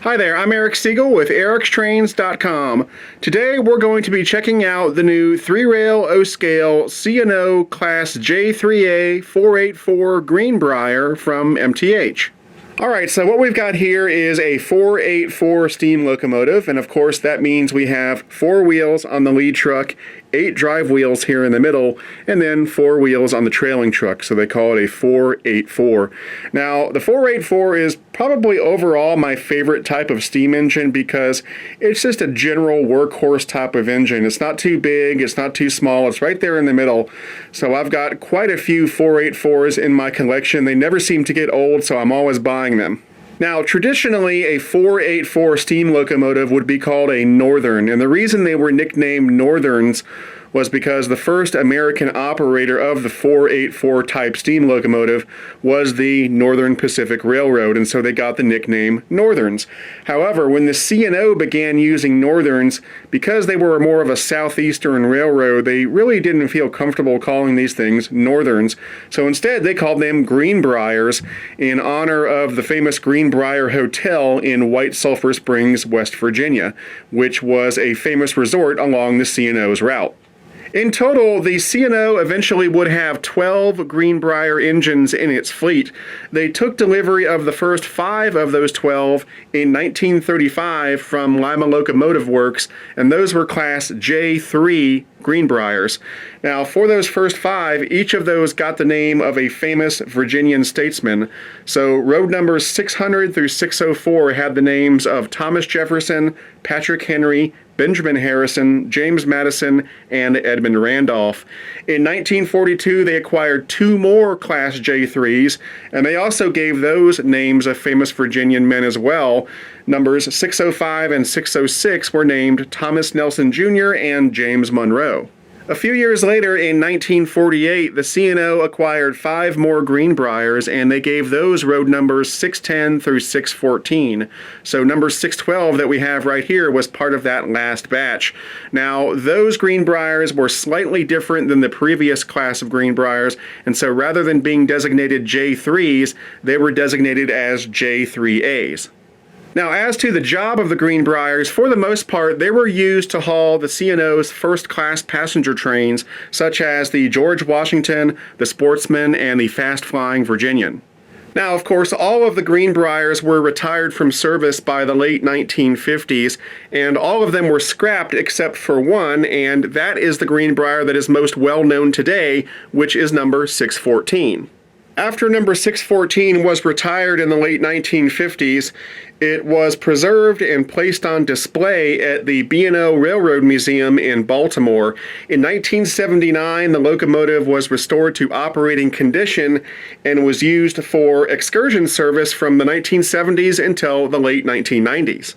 Hi there, I'm Eric Siegel with ericstrains.com. Today we're going to be checking out the new 3-rail O-scale C&O Class J3A 484 Greenbrier from MTH. Alright, so what we've got here is a 484 steam locomotive, and of course that means we have 4 wheels on the lead truck, 8 drive wheels here in the middle, and then 4 wheels on the trailing truck, so they call it a 484. Now, the 484 is probably overall my favorite type of steam engine because it's just a general workhorse type of engine. It's not too big, it's not too small, it's right there in the middle. So I've got quite a few 484s in my collection. They never seem to get old, so I'm always buying them. Now, traditionally, a 484 steam locomotive would be called a Northern, and the reason they were nicknamed Northerns was because the first American operator of the 484 type steam locomotive was the Northern Pacific Railroad, and so they got the nickname Northerns. However, when the C&O began using Northerns, because they were more of a southeastern railroad, they really didn't feel comfortable calling these things Northerns, so instead they called them Greenbriers in honor of the famous Greenbrier Hotel in White Sulphur Springs, West Virginia, which was a famous resort along the C&O's route. In total, the C&O eventually would have 12 Greenbrier engines in its fleet. They took delivery of the first 5 of those 12 in 1935 from Lima Locomotive Works, and those were Class J3 Greenbriers. Now, for those first 5, each of those got the name of a famous Virginian statesman. So road numbers 600 through 604 had the names of Thomas Jefferson, Patrick Henry, Benjamin Harrison, James Madison, and Edmund Randolph. In 1942, they acquired 2 more Class J3s, and they also gave those names of famous Virginian men as well. Numbers 605 and 606 were named Thomas Nelson Jr. and James Monroe. A few years later, in 1948, the C&O acquired 5 more Greenbriers, and they gave those road numbers 610 through 614. So number 612 that we have right here was part of that last batch. Now, those Greenbriers were slightly different than the previous class of Greenbriers, and so rather than being designated J3s, they were designated as J3As. Now, as to the job of the Greenbriers, for the most part, they were used to haul the C&O's first-class passenger trains, such as the George Washington, the Sportsman, and the fast-flying Virginian. Now, of course, all of the Greenbriers were retired from service by the late 1950s, and all of them were scrapped except for one, and that is the Greenbrier that is most well-known today, which is number 614. After number 614 was retired in the late 1950s, it was preserved and placed on display at the B&O Railroad Museum in Baltimore. In 1979, the locomotive was restored to operating condition and was used for excursion service from the 1970s until the late 1990s.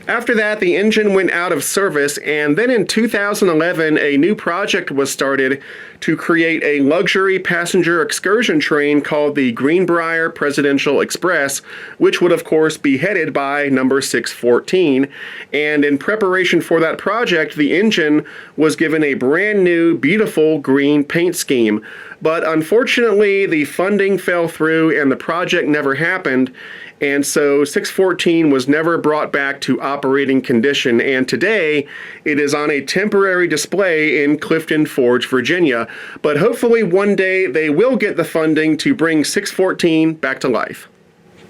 After that, the engine went out of service, and then in 2011, a new project was started to create a luxury passenger excursion train called the Greenbrier Presidential Express, which would of course be headed by number 614. And in preparation for that project, the engine was given a brand new, beautiful green paint scheme. But unfortunately, the funding fell through and the project never happened. And so 614 was never brought back to operating condition, and today it is on a temporary display in Clifton Forge, Virginia. But hopefully one day they will get the funding to bring 614 back to life.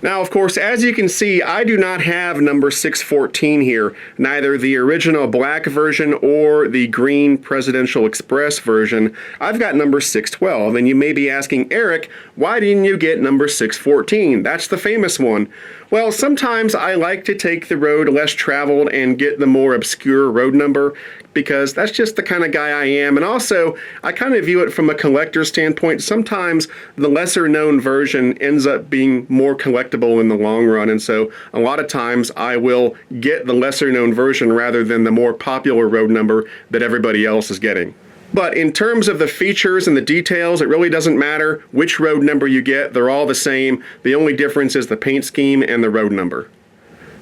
Now, of course, as you can see, I do not have number 614 here, neither the original black version or the green Presidential Express version. I've got number 612, and you may be asking, Eric, why didn't you get number 614? That's the famous one. Well, sometimes I like to take the road less traveled and get the more obscure road number, because that's just the kind of guy I am. And also, I kind of view it from a collector standpoint. Sometimes the lesser known version ends up being more collectible in the long run. And so a lot of times I will get the lesser known version rather than the more popular road number that everybody else is getting. But in terms of the features and the details, it really doesn't matter which road number you get. They're all the same. The only difference is the paint scheme and the road number.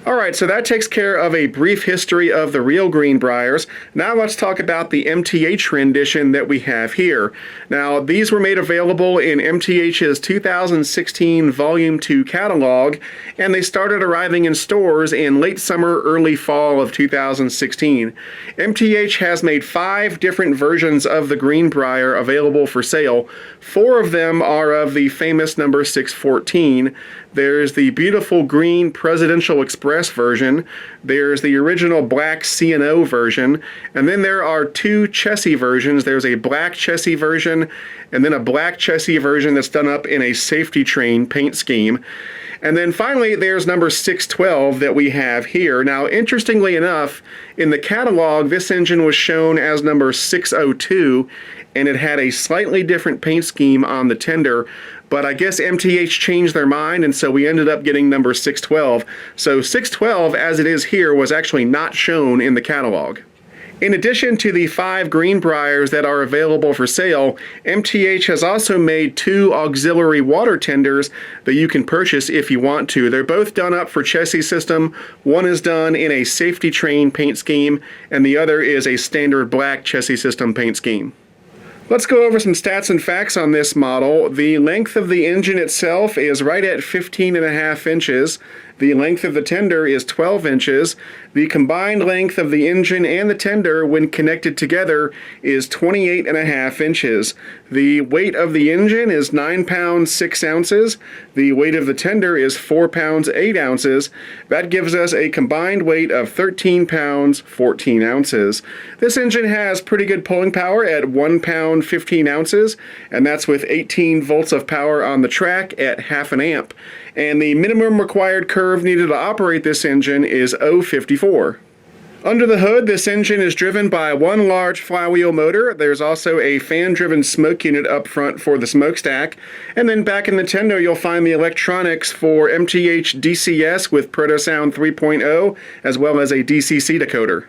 Alright, so that takes care of a brief history of the real Greenbriers. Now let's talk about the MTH rendition that we have here. Now, these were made available in MTH's 2016 Volume 2 catalog, and they started arriving in stores in late summer, early fall of 2016. MTH has made 5 different versions of the Greenbrier available for sale. 4 of them are of the famous number 614. There's the beautiful green Presidential Express version, there's the original black C&O version, and then there are 2 chassis versions. There's a black chassis version, and then a black chassis version that's done up in a safety train paint scheme. And then finally, there's number 612 that we have here. Now, interestingly enough, in the catalog, this engine was shown as number 602, and it had a slightly different paint scheme on the tender, but I guess MTH changed their mind, and so we ended up getting number 612. So 612, as it is here, was actually not shown in the catalog. In addition to the 5 Greenbriers that are available for sale, MTH has also made 2 auxiliary water tenders that you can purchase if you want to. They're both done up for chassis system. One is done in a safety train paint scheme, and the other is a standard black chassis system paint scheme. Let's go over some stats and facts on this model. The length of the engine itself is right at 15.5 inches. The length of the tender is 12 inches. The combined length of the engine and the tender when connected together is 28.5 inches. The weight of the engine is 9 pounds 6 ounces. The weight of the tender is 4 pounds 8 ounces. That gives us a combined weight of 13 pounds 14 ounces. This engine has pretty good pulling power at 1 pound 15 ounces, and that's with 18 volts of power on the track at half an amp. And the minimum required curve needed to operate this engine is 0.54. Under the hood, this engine is driven by one large flywheel motor. There's also a fan-driven smoke unit up front for the smokestack. And then back in the tender, you'll find the electronics for MTH DCS with ProtoSound 3.0, as well as a DCC decoder.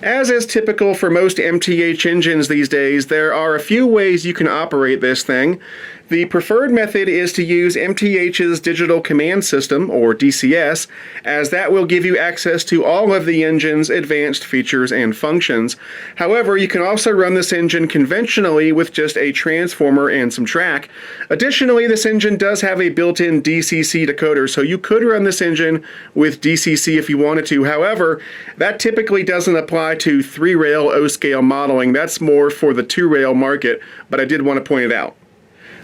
As is typical for most MTH engines these days, there are a few ways you can operate this thing. The preferred method is to use MTH's Digital Command System, or DCS, as that will give you access to all of the engine's advanced features and functions. However, you can also run this engine conventionally with just a transformer and some track. Additionally, this engine does have a built-in DCC decoder, so you could run this engine with DCC if you wanted to. However, that typically doesn't apply to 3-rail O-scale modeling. That's more for the 2-rail market, but I did want to point it out.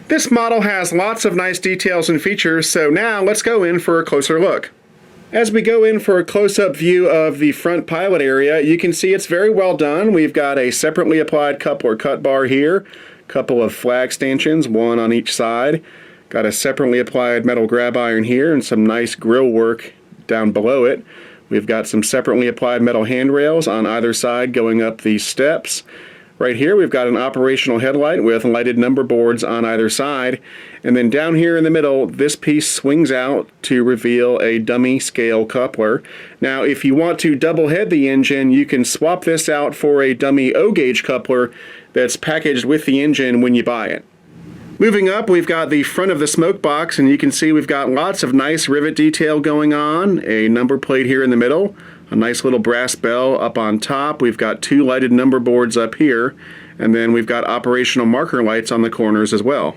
This model has lots of nice details and features, so now let's go in for a closer look. As we go in for a close-up view of the front pilot area, you can see it's very well done. We've got a separately applied coupler cut bar here, a couple of flag stanchions, one on each side. Got a separately applied metal grab iron here and some nice grill work down below it. We've got some separately applied metal handrails on either side going up these steps. Right here we've got an operational headlight with lighted number boards on either side, and then down here in the middle this piece swings out to reveal a dummy scale coupler. Now if you want to double head the engine, you can swap this out for a dummy O-gauge coupler that's packaged with the engine when you buy it. Moving up, we've got the front of the smoke box, and you can see we've got lots of nice rivet detail going on, a number plate here in the middle, a nice little brass bell up on top. We've got 2 lighted number boards up here, and then we've got operational marker lights on the corners as well.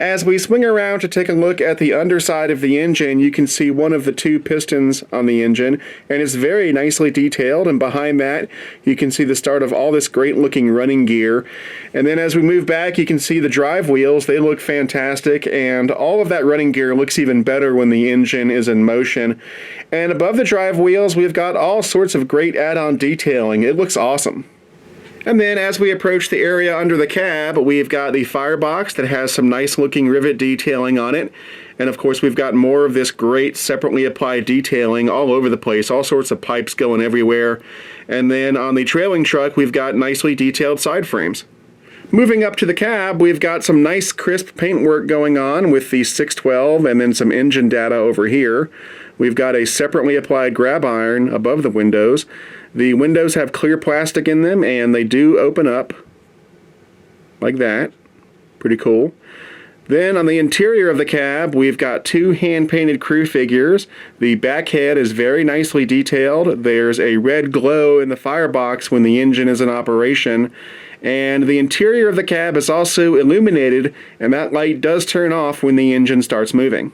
As we swing around to take a look at the underside of the engine, you can see one of the 2 pistons on the engine, and it's very nicely detailed, and behind that you can see the start of all this great looking running gear. And then as we move back, you can see the drive wheels. They look fantastic, and all of that running gear looks even better when the engine is in motion. And above the drive wheels, we've got all sorts of great add-on detailing. It looks awesome. And then as we approach the area under the cab, we've got the firebox that has some nice looking rivet detailing on it. And of course we've got more of this great separately applied detailing all over the place, all sorts of pipes going everywhere. And then on the trailing truck we've got nicely detailed side frames. Moving up to the cab, we've got some nice crisp paintwork going on with the 612 and then some engine data over here. We've got a separately applied grab iron above the windows. The windows have clear plastic in them, and they do open up like that. Pretty cool. Then on the interior of the cab, we've got two hand-painted crew figures. The back head is very nicely detailed. There's a red glow in the firebox when the engine is in operation. And the interior of the cab is also illuminated, and that light does turn off when the engine starts moving.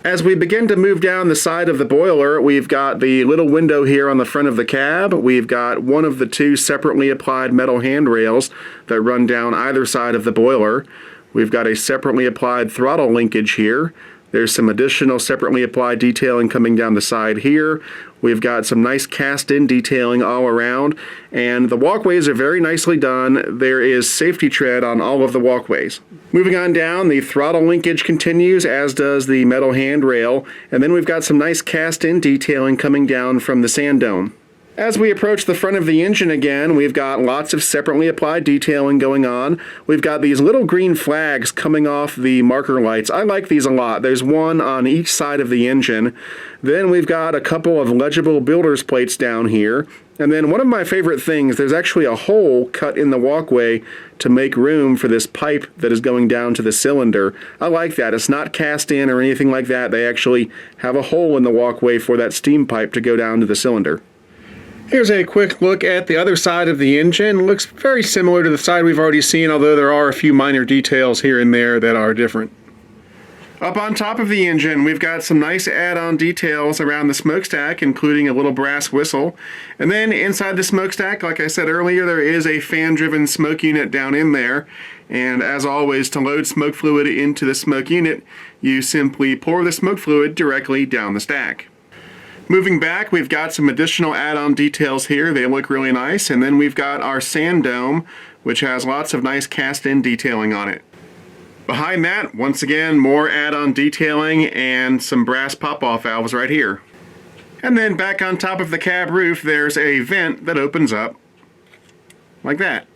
As we begin to move down the side of the boiler, we've got the little window here on the front of the cab. We've got one of the two separately applied metal handrails that run down either side of the boiler. We've got a separately applied throttle linkage here. There's some additional separately applied detailing coming down the side here. We've got some nice cast-in detailing all around, and the walkways are very nicely done. There is safety tread on all of the walkways. Moving on down, the throttle linkage continues, as does the metal handrail, and then we've got some nice cast-in detailing coming down from the sand dome. As we approach the front of the engine again, we've got lots of separately applied detailing going on. We've got these little green flags coming off the marker lights. I like these a lot. There's one on each side of the engine. Then we've got a couple of legible builder's plates down here. And then one of my favorite things, there's actually a hole cut in the walkway to make room for this pipe that is going down to the cylinder. I like that. It's not cast in or anything like that. They actually have a hole in the walkway for that steam pipe to go down to the cylinder. Here's a quick look at the other side of the engine. It looks very similar to the side we've already seen, although there are a few minor details here and there that are different. Up on top of the engine, we've got some nice add-on details around the smokestack, including a little brass whistle. And then inside the smokestack, like I said earlier, there is a fan-driven smoke unit down in there. And as always, to load smoke fluid into the smoke unit, you simply pour the smoke fluid directly down the stack. Moving back, we've got some additional add-on details here. They look really nice. And then we've got our sand dome, which has lots of nice cast-in detailing on it. Behind that, once again, more add-on detailing and some brass pop-off valves right here. And then back on top of the cab roof, there's a vent that opens up like that.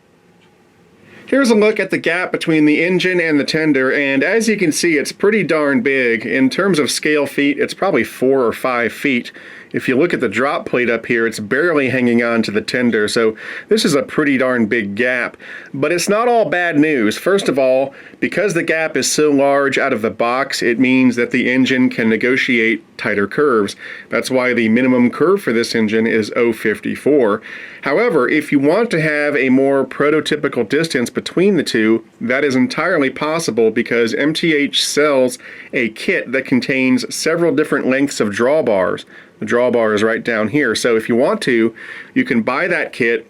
Here's a look at the gap between the engine and the tender, and as you can see, it's pretty darn big. In terms of scale feet, it's probably 4 or 5 feet. If you look at the drop plate up here, it's barely hanging on to the tender, so this is a pretty darn big gap. But it's not all bad news. First of all, because the gap is so large out of the box, it means that the engine can negotiate tighter curves. That's why the minimum curve for this engine is 0.54. However, if you want to have a more prototypical distance between the two, that is entirely possible because MTH sells a kit that contains several different lengths of drawbars. The drawbar is right down here. So if you want to, you can buy that kit,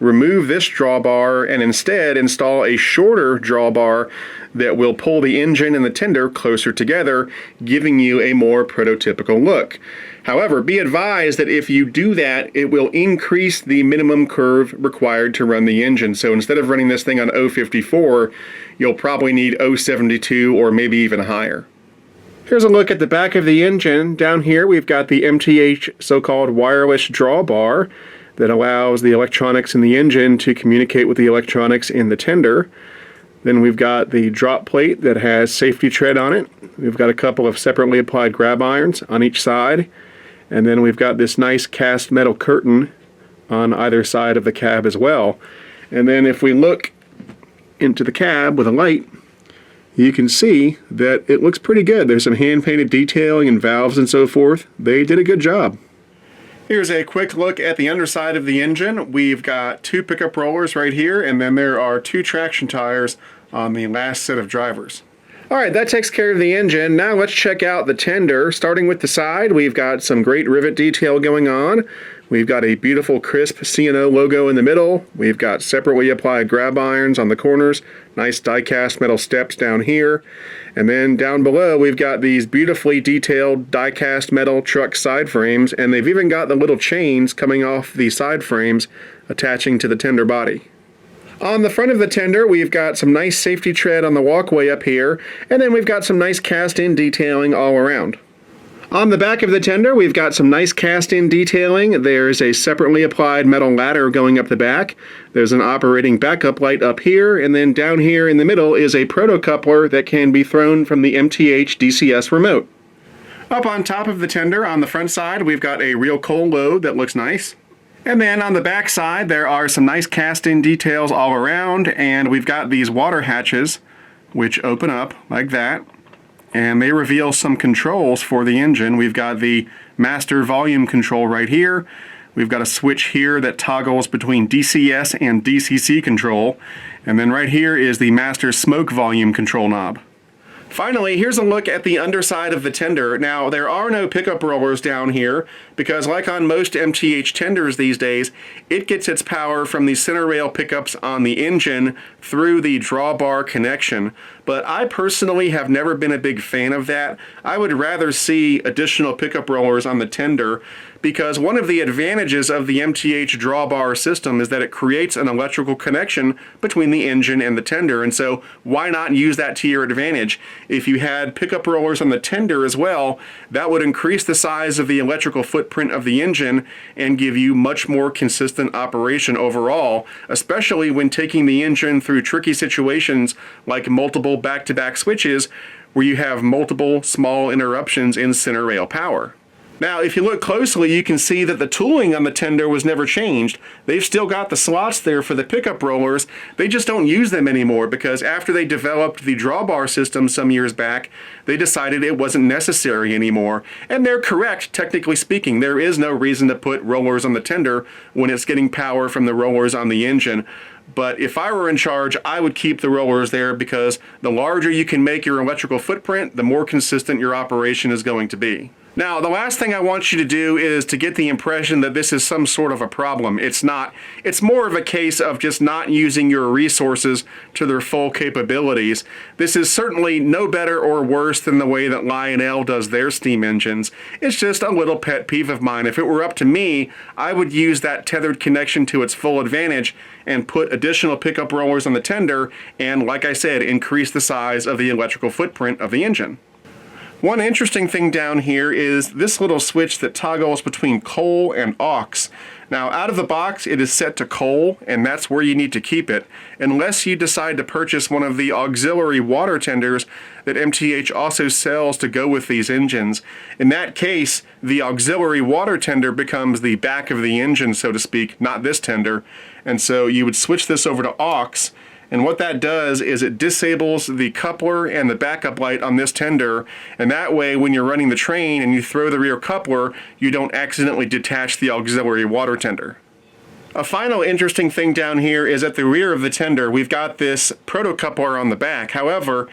remove this drawbar, and instead install a shorter drawbar that will pull the engine and the tender closer together, giving you a more prototypical look. However, be advised that if you do that, it will increase the minimum curve required to run the engine. So instead of running this thing on 0.54, you'll probably need 0.72 or maybe even higher. Here's a look at the back of the engine. Down here we've got the MTH so-called wireless drawbar that allows the electronics in the engine to communicate with the electronics in the tender. Then we've got the drop plate that has safety tread on it. We've got a couple of separately applied grab irons on each side. And then we've got this nice cast metal curtain on either side of the cab as well. And then if we look into the cab with a light, you can see that it looks pretty good. There's some hand-painted detailing and valves and so forth. They did a good job. Here's a quick look at the underside of the engine. We've got 2 pickup rollers right here, and then there are 2 traction tires on the last set of drivers. Alright, that takes care of the engine. Now let's check out the tender. Starting with the side, we've got some great rivet detail going on. We've got a beautiful crisp C&O logo in the middle. We've got separately applied grab irons on the corners, nice die-cast metal steps down here. And then down below we've got these beautifully detailed die-cast metal truck side frames, and they've even got the little chains coming off the side frames attaching to the tender body. On the front of the tender, we've got some nice safety tread on the walkway up here, and then we've got some nice cast-in detailing all around. On the back of the tender, we've got some nice cast-in detailing. There's a separately applied metal ladder going up the back. There's an operating backup light up here, and then down here in the middle is a proto-coupler that can be thrown from the MTH DCS remote. Up on top of the tender, on the front side, we've got a real coal load that looks nice. And then on the back side, there are some nice cast-in details all around, and we've got these water hatches which open up like that, and they reveal some controls for the engine. We've got the master volume control right here. We've got a switch here that toggles between DCS and DCC control, and then right here is the master smoke volume control knob. Finally, here's a look at the underside of the tender. Now, there are no pickup rollers down here because, like on most MTH tenders these days, it gets its power from the center rail pickups on the engine through the drawbar connection. But I personally have never been a big fan of that. I would rather see additional pickup rollers on the tender, because one of the advantages of the MTH drawbar system is that it creates an electrical connection between the engine and the tender, and so why not use that to your advantage? If you had pickup rollers on the tender as well, that would increase the size of the electrical footprint of the engine and give you much more consistent operation overall, especially when taking the engine through tricky situations like multiple back-to-back switches where you have multiple small interruptions in center rail power. Now, if you look closely, you can see that the tooling on the tender was never changed. They've still got the slots there for the pickup rollers. They just don't use them anymore because after they developed the drawbar system some years back, they decided it wasn't necessary anymore. And they're correct, technically speaking. There is no reason to put rollers on the tender when it's getting power from the rollers on the engine. But if I were in charge, I would keep the rollers there because the larger you can make your electrical footprint, the more consistent your operation is going to be. Now, the last thing I want you to do is to get the impression that this is some sort of a problem. It's not. It's more of a case of just not using your resources to their full capabilities. This is certainly no better or worse than the way that Lionel does their steam engines. It's just a little pet peeve of mine. If it were up to me, I would use that tethered connection to its full advantage and put additional pickup rollers on the tender and, like I said, increase the size of the electrical footprint of the engine. One interesting thing down here is this little switch that toggles between coal and aux. Now, out of the box, it is set to coal, and that's where you need to keep it, unless you decide to purchase one of the auxiliary water tenders that MTH also sells to go with these engines. In that case, the auxiliary water tender becomes the back of the engine, so to speak, not this tender. And so you would switch this over to aux, and what that does is it disables the coupler and the backup light on this tender, and that way when you're running the train and you throw the rear coupler, you don't accidentally detach the auxiliary water tender. A final interesting thing down here is at the rear of the tender, we've got this proto-coupler on the back. However,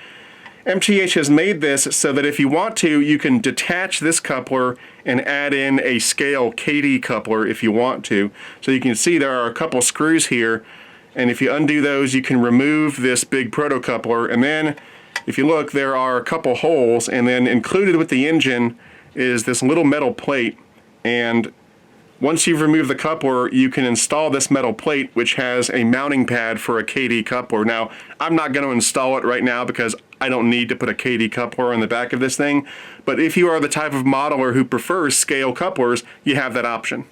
MTH has made this so that if you want to, you can detach this coupler and add in a scale KD coupler if you want to. So you can see there are a couple screws here, and if you undo those, you can remove this big proto-coupler, and then if you look, there are a couple holes, and then included with the engine is this little metal plate, and once you've removed the coupler, you can install this metal plate, which has a mounting pad for a KD coupler. Now, I'm not going to install it right now because I don't need to put a KD coupler on the back of this thing, but if you are the type of modeler who prefers scale couplers, you have that option.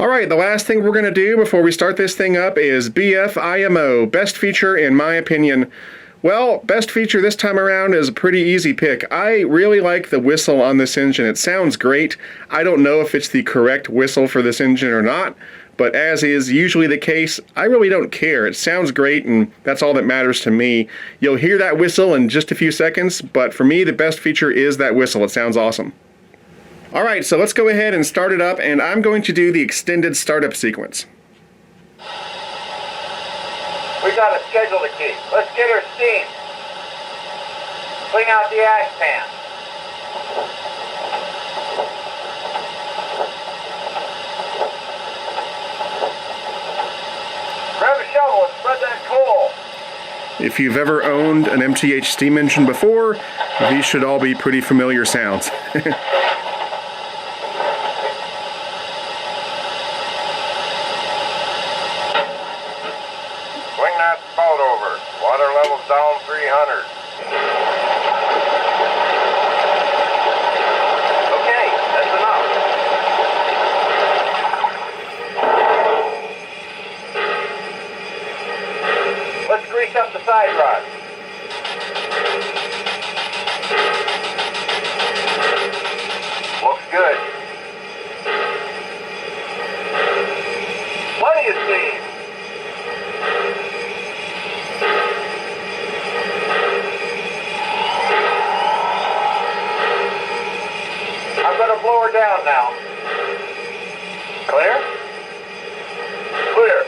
Alright, the last thing we're going to do before we start this thing up is BFIMO, best feature in my opinion. Well, best feature this time around is a pretty easy pick. I really like the whistle on this engine. It sounds great. I don't know if it's the correct whistle for this engine or not, but as is usually the case, I really don't care. It sounds great, and that's all that matters to me. You'll hear that whistle in just a few seconds, but for me, the best feature is that whistle. It sounds awesome. Alright, so let's go ahead and start it up, and I'm going to do the extended startup sequence. We got a schedule to keep. Let's get her steam. Clean out the ash pan. Grab a shovel and spread that coal. If you've ever owned an MTH steam engine before, these should all be pretty familiar sounds. Swing that spout over. Water level's down 300. Okay, that's enough. Let's grease up the side rod. Looks good. Plenty of steam. blower down now. Clear? Clear.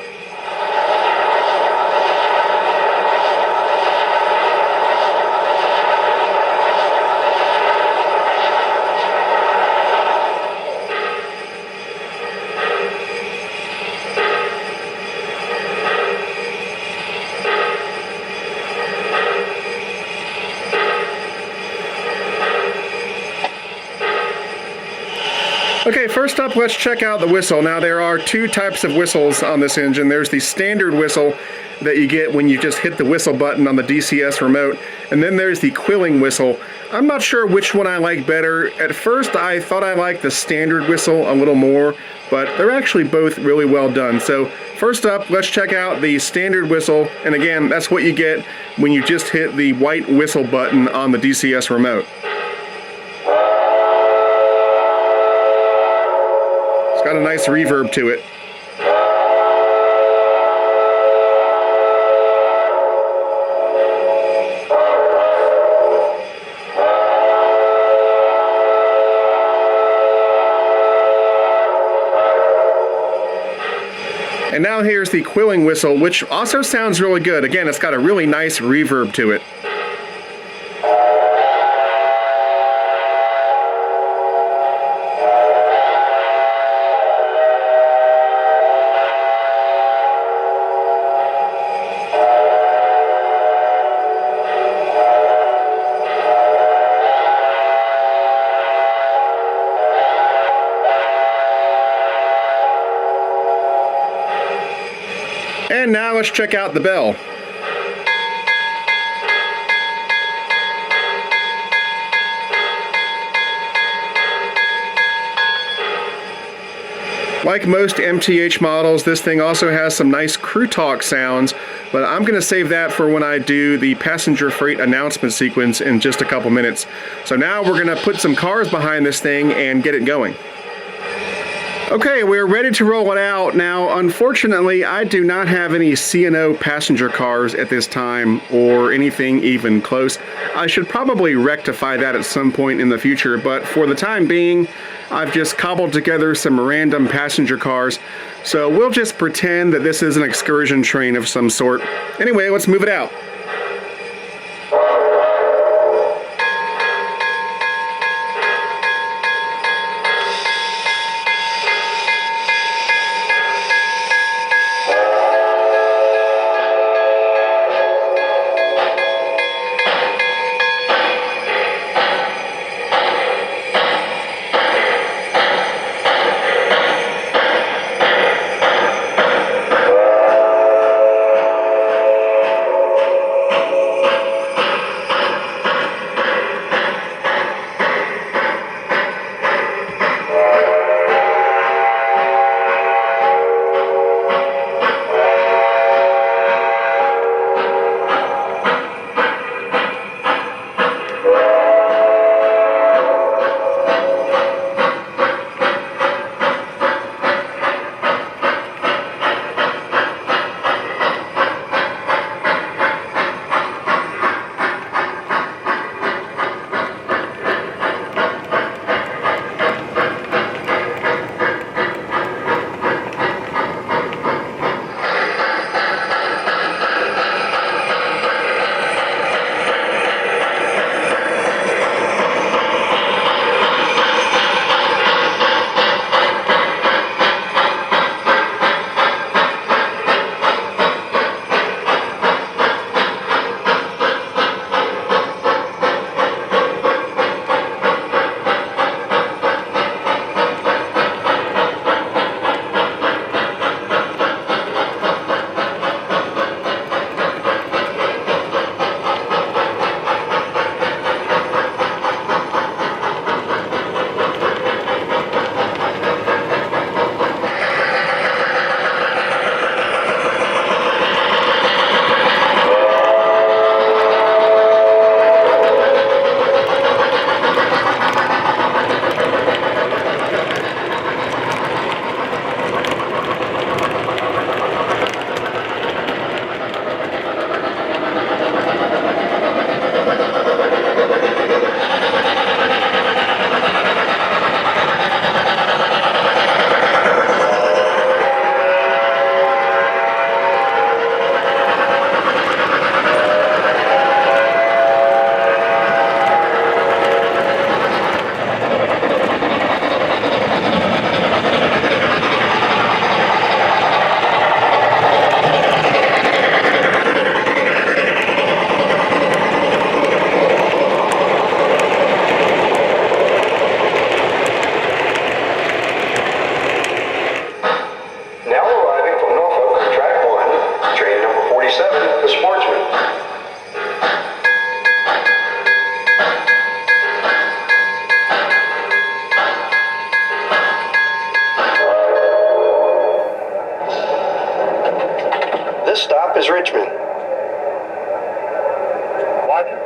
Okay, first up, let's check out the whistle. Now, there are two types of whistles on this engine. There's the standard whistle that you get when you just hit the whistle button on the DCS remote, and then there's the quilling whistle. I'm not sure which one I like better. At first, I thought I liked the standard whistle a little more, but they're actually both really well done. So first up, let's check out the standard whistle, and again, that's what you get when you just hit the white whistle button on the DCS remote. Got a nice reverb to it. And now here's the quilling whistle, which also sounds really good. Again, it's got a really nice reverb to it. And now let's check out the bell. Like most MTH models, this thing also has some nice crew talk sounds, but I'm going to save that for when I do the passenger freight announcement sequence in just a couple minutes. So now we're going to put some cars behind this thing and get it going. Okay, we're ready to roll it out. Now, unfortunately, I do not have any C&O passenger cars at this time, or anything even close. I should probably rectify that at some point in the future, but for the time being, I've just cobbled together some random passenger cars. So we'll just pretend that this is an excursion train of some sort. Anyway, let's move it out.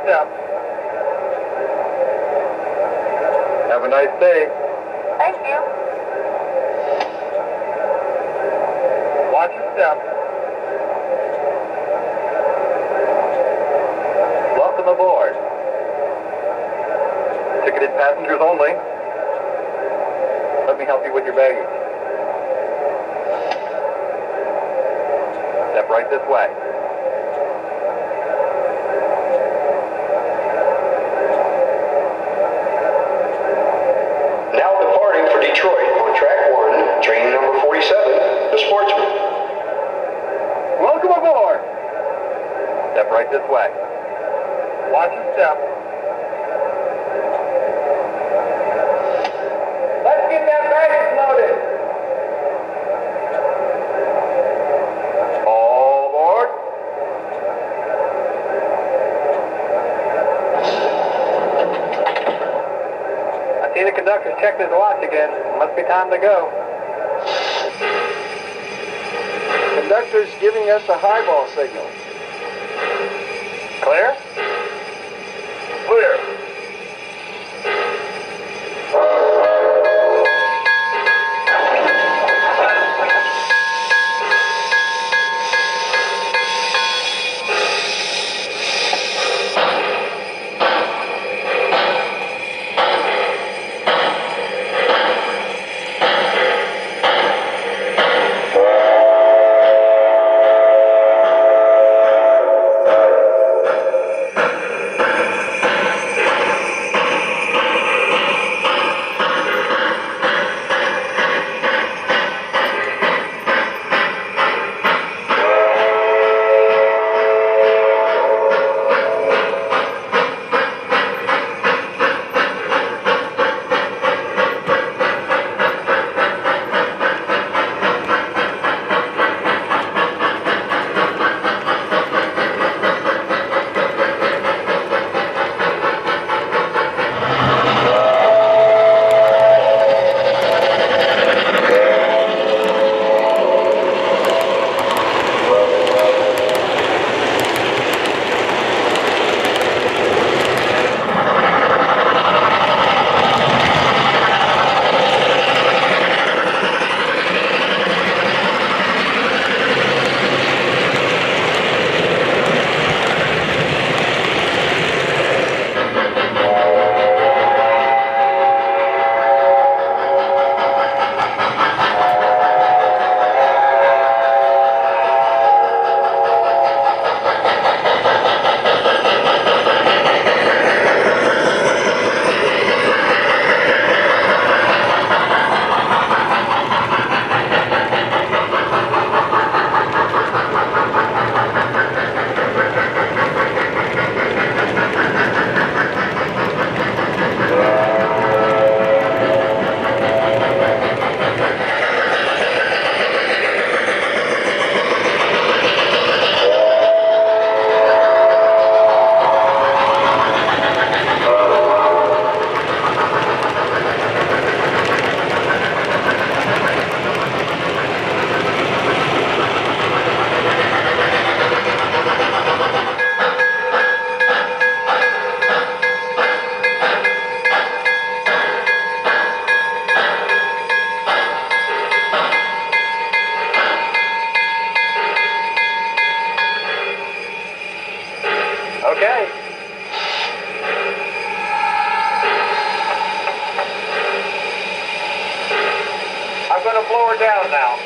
step. Have a nice day. Thank you. Watch your step. Welcome aboard. Ticketed passengers only. Let me help you with your baggage. Step right this way. Now departing for Detroit on track 1, train number 47, the Sportsman. Welcome aboard. Step right this way. Watch your step. Let's get that baggage loaded. All aboard. I see the conductor's checking his watch again. Must be time to go. Conductor's giving us a highball signal. Clear? Clear. Okay. I'm going to blow her down now.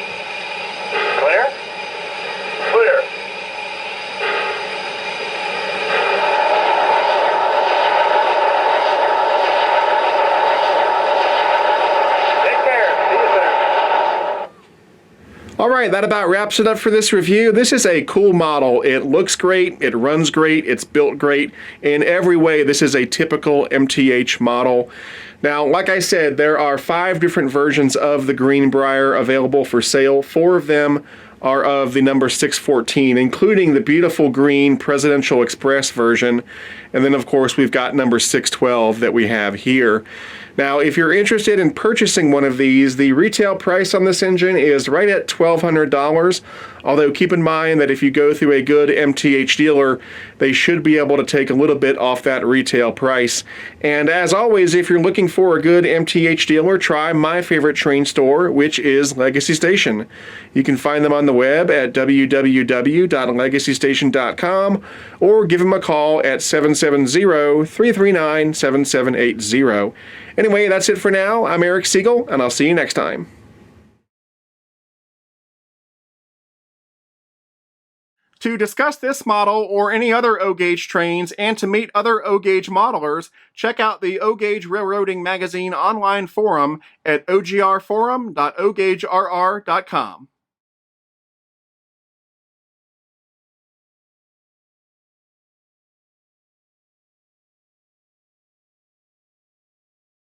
Clear? Clear. Take care. See you soon. All right, that about wraps it up for this review. This is a cool model. It looks great, it runs great, it's built great. In every way, this is a typical MTH model. Now, like I said, there are 5 different versions of the Greenbrier available for sale. 4 of them are of the number 614, including the beautiful green Presidential Express version. And then, of course, we've got number 612 that we have here. Now, if you're interested in purchasing one of these, the retail price on this engine is right at $1,200, although keep in mind that if you go through a good MTH dealer, they should be able to take a little bit off that retail price. And as always, if you're looking for a good MTH dealer, try my favorite train store, which is Legacy Station. You can find them on the web at www.legacystation.com or give them a call at 770-339-7780. Anyway, that's it for now. I'm Eric Siegel, and I'll see you next time. To discuss this model or any other O-Gauge trains and to meet other O-Gauge modelers, check out the O-Gauge Railroading Magazine online forum at ogrforum.ogaugerr.com.